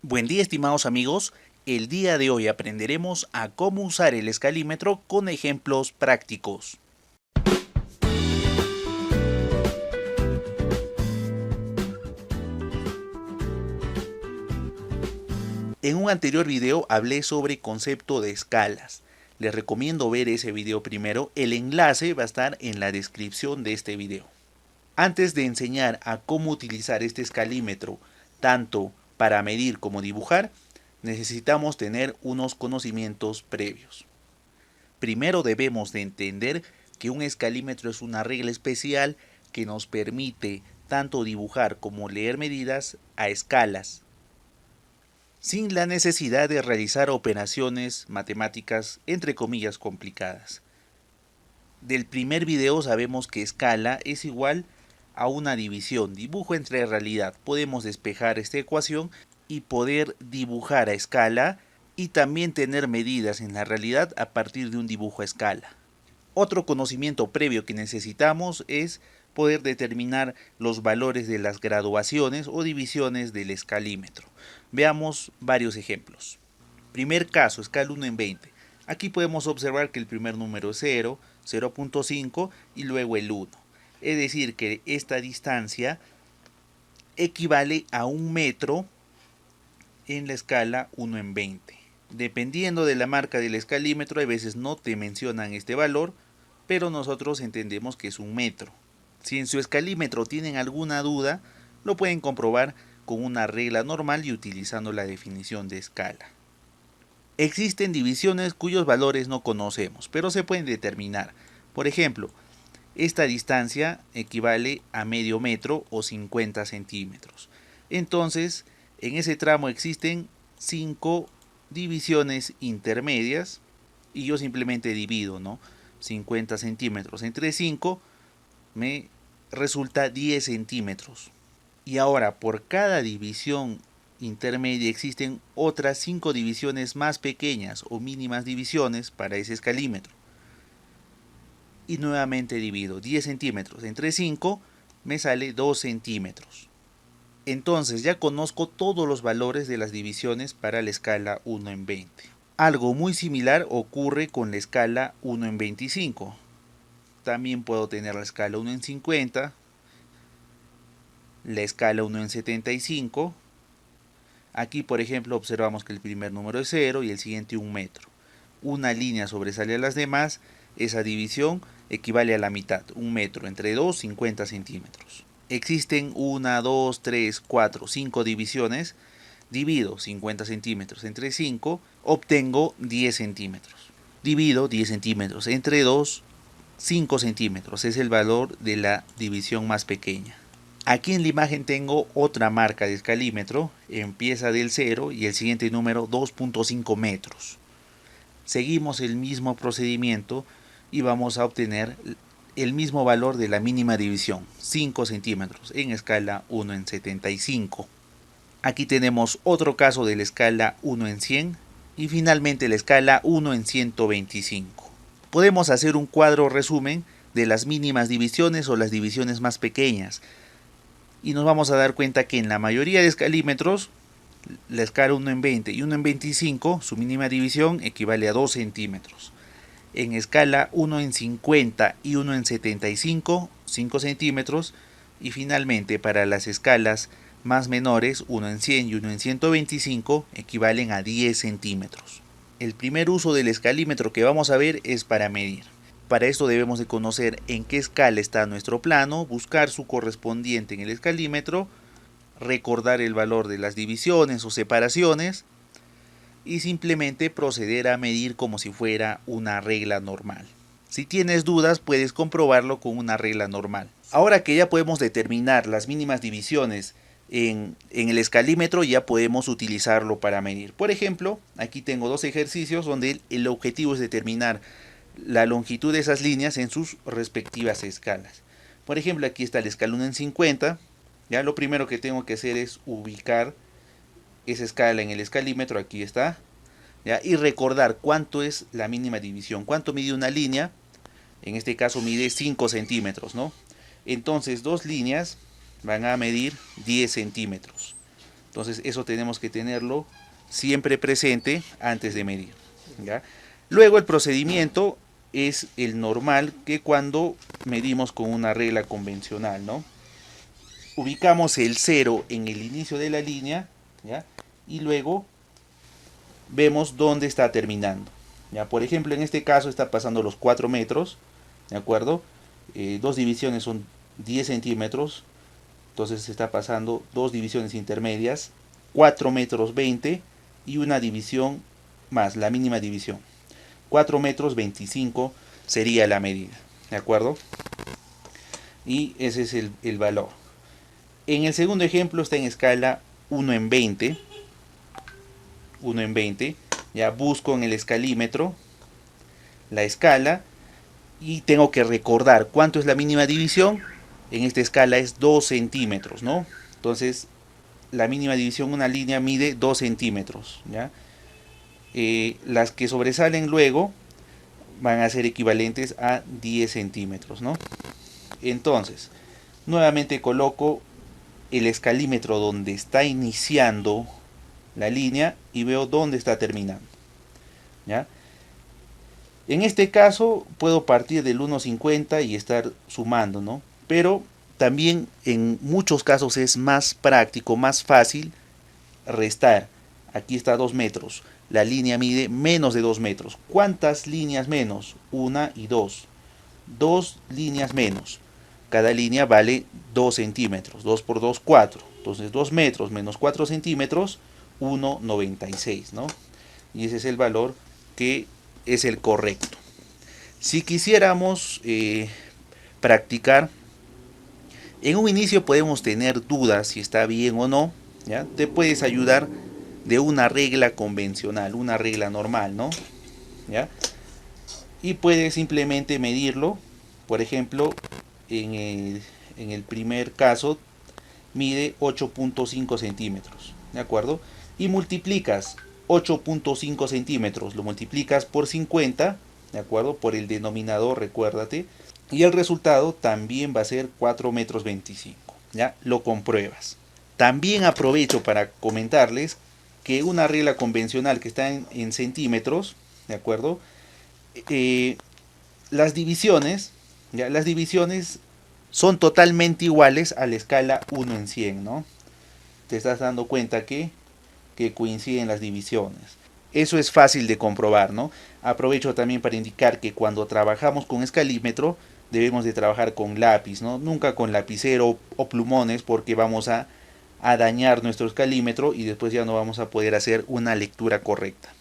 Buen día, estimados amigos. El día de hoy aprenderemos a cómo usar el escalímetro con ejemplos prácticos. En un anterior video hablé sobre concepto de escalas. Les recomiendo ver ese video primero. El enlace va a estar en la descripción de este video. Antes de enseñar a cómo utilizar este escalímetro, tanto para medir como dibujar, necesitamos tener unos conocimientos previos. Primero debemos de entender que un escalímetro es una regla especial que nos permite tanto dibujar como leer medidas a escalas, sin la necesidad de realizar operaciones matemáticas entre comillas complicadas. Del primer video sabemos que escala es igual a una división, dibujo entre realidad. Podemos despejar esta ecuación y poder dibujar a escala y también tener medidas en la realidad a partir de un dibujo a escala. Otro conocimiento previo que necesitamos es poder determinar los valores de las graduaciones o divisiones del escalímetro. Veamos varios ejemplos. Primer caso, escala 1 en 20. Aquí podemos observar que el primer número es 0, 0.5 y luego el 1. Es decir, que esta distancia equivale a 1 metro en la escala 1 en 20. Dependiendo de la marca del escalímetro, a veces no te mencionan este valor, pero nosotros entendemos que es 1 metro. Si en su escalímetro tienen alguna duda, lo pueden comprobar con una regla normal y utilizando la definición de escala. Existen divisiones cuyos valores no conocemos, pero se pueden determinar. Por ejemplo, esta distancia equivale a medio metro o 50 centímetros. Entonces, en ese tramo existen 5 divisiones intermedias y yo simplemente divido, ¿no? 50 centímetros entre 5 me resulta 10 centímetros. Y ahora, por cada división intermedia existen otras 5 divisiones más pequeñas o mínimas divisiones para ese escalímetro. Y nuevamente divido 10 centímetros entre 5, me sale 2 centímetros. Entonces ya conozco todos los valores de las divisiones para la escala 1 en 20. Algo muy similar ocurre con la escala 1 en 25. También puedo tener la escala 1 en 50, la escala 1 en 75. Aquí, por ejemplo, observamos que el primer número es 0 y el siguiente 1 metro. Una línea sobresale a las demás. Esa división equivale a la mitad, 1 metro entre 2, 50 centímetros. Existen 1, 2, 3, 4, 5 divisiones. Divido 50 centímetros entre 5, obtengo 10 centímetros. Divido 10 centímetros entre 2, 5 centímetros. Es el valor de la división más pequeña. Aquí en la imagen tengo otra marca de escalímetro. Empieza del 0 y el siguiente número 2.5 metros. Seguimos el mismo procedimiento y vamos a obtener el mismo valor de la mínima división, 5 centímetros, en escala 1 en 75. Aquí tenemos otro caso de la escala 1 en 100 y finalmente la escala 1 en 125. Podemos hacer un cuadro resumen de las mínimas divisiones o las divisiones más pequeñas y nos vamos a dar cuenta que en la mayoría de escalímetros la escala 1 en 20 y 1 en 25, su mínima división equivale a 2 centímetros. En escala 1 en 50 y 1 en 75, 5 centímetros. Y finalmente para las escalas más menores, 1 en 100 y 1 en 125, equivalen a 10 centímetros. El primer uso del escalímetro que vamos a ver es para medir. Para esto debemos de conocer en qué escala está nuestro plano, buscar su correspondiente en el escalímetro, recordar el valor de las divisiones o separaciones y simplemente proceder a medir como si fuera una regla normal. Si tienes dudas puedes comprobarlo con una regla normal. Ahora que ya podemos determinar las mínimas divisiones en el escalímetro, ya podemos utilizarlo para medir. Por ejemplo, aquí tengo dos ejercicios donde el objetivo es determinar la longitud de esas líneas en sus respectivas escalas. Por ejemplo, aquí está la escala 1 en 50. Ya lo primero que tengo que hacer es ubicar esa escala en el escalímetro, aquí está, ¿ya? Y recordar cuánto es la mínima división, cuánto mide una línea. En este caso mide 5 centímetros, ¿no? Entonces dos líneas van a medir 10 centímetros. Entonces eso tenemos que tenerlo siempre presente antes de medir, ¿ya? Luego el procedimiento es el normal que cuando medimos con una regla convencional, ¿no? Ubicamos el 0 en el inicio de la línea, ¿ya? Y luego vemos dónde está terminando, ¿ya? Por ejemplo, en este caso está pasando los 4 metros, ¿de acuerdo? Dos divisiones son 10 centímetros, entonces se está pasando dos divisiones intermedias, 4 metros 20 y una división más, la mínima división. 4 metros 25 sería la medida, ¿de acuerdo? Y ese es el valor. En el segundo ejemplo está en escala 1 en 20. 1 en 20. Ya busco en el escalímetro la escala y tengo que recordar cuánto es la mínima división. En esta escala es 2 centímetros, ¿no? Entonces, la mínima división, una línea mide 2 centímetros, ¿ya? Las que sobresalen luego van a ser equivalentes a 10 centímetros, ¿no? Entonces, nuevamente coloco el escalímetro donde está iniciando la línea y veo dónde está terminando, ¿ya? En este caso puedo partir del 1,50 y estar sumando, ¿no? Pero también en muchos casos es más práctico, más fácil restar. Aquí está 2 metros. La línea mide menos de 2 metros. ¿Cuántas líneas menos? Una y dos. Dos líneas menos. Cada línea vale 2 centímetros. 2 por 2, 4. Entonces 2 metros menos 4 centímetros, 1,96, ¿no? Y ese es el valor que es el correcto. Si quisiéramos practicar, en un inicio podemos tener dudas si está bien o no, ¿ya? Te puedes ayudar de una regla convencional, una regla normal, ¿no? ¿Ya? Y puedes simplemente medirlo. Por ejemplo, en el primer caso mide 8.5 centímetros, ¿de acuerdo? Y multiplicas 8.5 centímetros, lo multiplicas por 50, ¿de acuerdo? Por el denominador, recuérdate. Y el resultado también va a ser 4 metros 25, ¿ya? Lo compruebas. También aprovecho para comentarles que una regla convencional que está en centímetros, ¿de acuerdo? Eh, las divisiones, ¿ya? Las divisiones son totalmente iguales a la escala 1 en 100, ¿no? Te estás dando cuenta que coinciden las divisiones. Eso es fácil de comprobar, ¿no? Aprovecho también para indicar que cuando trabajamos con escalímetro debemos de trabajar con lápiz, ¿no? Nunca con lapicero o plumones porque vamos a dañar nuestro escalímetro y después ya no vamos a poder hacer una lectura correcta.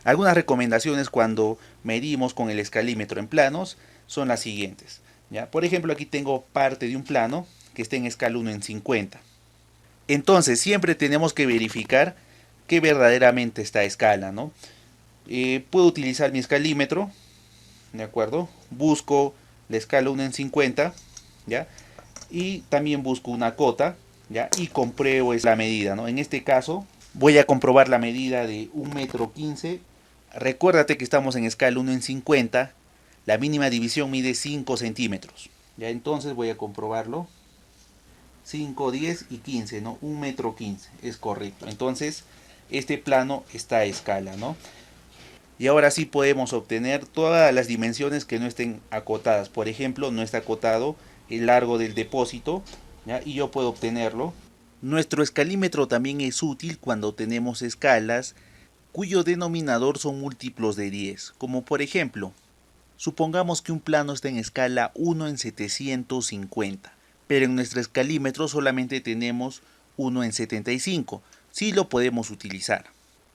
Algunas recomendaciones cuando medimos con el escalímetro en planos son las siguientes, ¿ya? Por ejemplo, aquí tengo parte de un plano que está en escala 1 en 50. Entonces, siempre tenemos que verificar que verdaderamente está a escala, ¿no? Puedo utilizar mi escalímetro, ¿de acuerdo? Busco la escala 1 en 50, ¿ya? Y también busco una cota, ¿ya? Y compruebo la medida, ¿no? En este caso, voy a comprobar la medida de 1,15 m. Recuérdate que estamos en escala 1 en 50, la mínima división mide 5 centímetros, ¿ya? Entonces voy a comprobarlo. 5, 10 y 15, ¿no? 1,15 m, es correcto. Entonces, este plano está a escala, ¿no? Y ahora sí podemos obtener todas las dimensiones que no estén acotadas. Por ejemplo, no está acotado el largo del depósito, ¿ya? Y yo puedo obtenerlo. Nuestro escalímetro también es útil cuando tenemos escalas cuyo denominador son múltiplos de 10, como por ejemplo, supongamos que un plano está en escala 1 en 750, pero en nuestro escalímetro solamente tenemos 1 en 75. Sí lo podemos utilizar,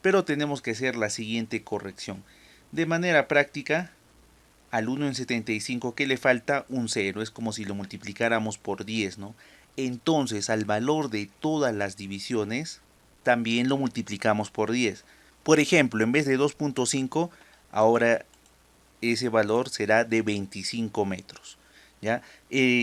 pero tenemos que hacer la siguiente corrección. De manera práctica, al 1 en 75 que le falta un 0, es como si lo multiplicáramos por 10, ¿no? Entonces al valor de todas las divisiones también lo multiplicamos por 10. Por ejemplo, en vez de 2.5, ahora ese valor será de 25 metros, ¿ya?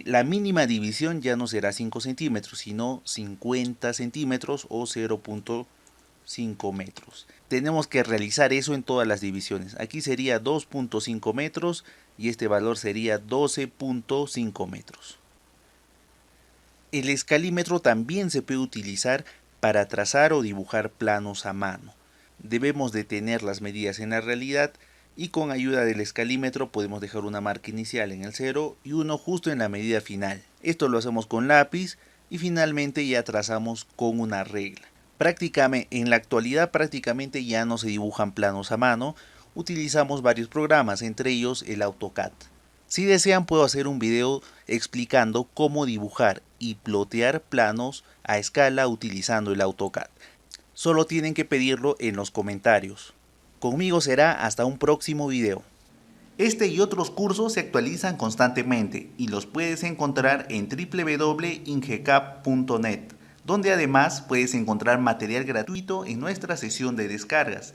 La mínima división ya no será 5 centímetros, sino 50 centímetros o 0.5 metros. Tenemos que realizar eso en todas las divisiones. Aquí sería 2.5 metros y este valor sería 12.5 metros. El escalímetro también se puede utilizar para trazar o dibujar planos a mano. Debemos de tener las medidas en la realidad y con ayuda del escalímetro podemos dejar una marca inicial en el 0 y 1 justo en la medida final. Esto lo hacemos con lápiz y finalmente ya trazamos con una regla. En la actualidad prácticamente ya no se dibujan planos a mano, utilizamos varios programas, entre ellos el AutoCAD. Si desean puedo hacer un video explicando cómo dibujar y plotear planos a escala utilizando el AutoCAD. Solo tienen que pedirlo en los comentarios. Conmigo será hasta un próximo video. Este y otros cursos se actualizan constantemente y los puedes encontrar en www.ingecap.net, donde además puedes encontrar material gratuito en nuestra sesión de descargas.